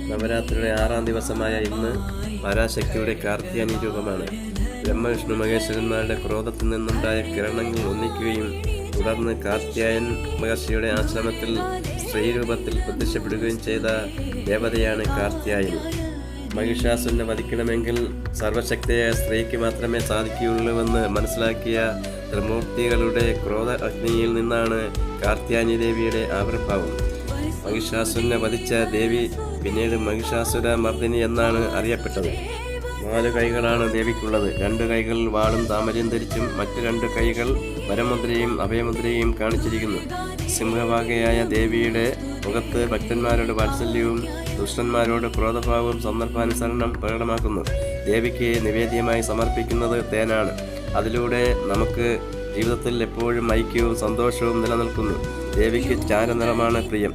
നവരാത്രിയുടെ 6-ാം ദിവസമായ ഇന്ന് പരാശക്തിയുടെ കാർത്യായനി രൂപമാണ്. ബ്രഹ്മവിഷ്ണു മഹേശ്വരന്മാരുടെ ക്രോധത്തിൽ നിന്നുണ്ടായ കിരണങ്ങൾ ഒന്നിക്കുകയും തുടർന്ന് കാർത്യായൻ മഹർഷിയുടെ ആശ്രമത്തിൽ സ്ത്രീരൂപത്തിൽ പ്രത്യക്ഷപ്പെടുകയും ചെയ്ത ദേവതയാണ് കാർത്യായനി. മഹിഷാസുരനെ വധിക്കണമെങ്കിൽ സർവശക്തിയായ സ്ത്രീക്ക് മാത്രമേ സാധിക്കുകയുള്ളൂവെന്ന് മനസ്സിലാക്കിയ ത്രിമൂർത്തികളുടെ ക്രോധ അഗ്നിയിൽ നിന്നാണ് കാർത്യായനി ദേവിയുടെ ആവിർഭാവം. മഹിഷാസുരനെ വധിച്ച ദേവി പിന്നീട് മഹിഷാസുര മർദിനി എന്നാണ് അറിയപ്പെട്ടത്. 4 കൈകളാണ് ദേവിക്കുള്ളത്. 2 കൈകൾ വാളും താമരയും ധരിച്ചും മറ്റ് 2 കൈകൾ വരമുദ്രയും അഭയമുദ്രയും കാണിച്ചിരിക്കുന്നു. സിംഹവാകയായ ദേവിയുടെ മുഖത്ത് ഭക്തന്മാരോട് വാത്സല്യവും ദുഷ്ടന്മാരോട് ക്രോധഭാവവും സന്ദർഭാനുസരണം പ്രകടമാക്കുന്നു. ദേവിക്ക് നിവേദ്യമായി സമർപ്പിക്കുന്നത് തേനാണ്. അതിലൂടെ നമുക്ക് ജീവിതത്തിൽ എപ്പോഴും ഐക്യവും സന്തോഷവും നിലനിൽക്കുന്നു. ദേവിക്ക് ചാരനിറമാണ് പ്രിയം.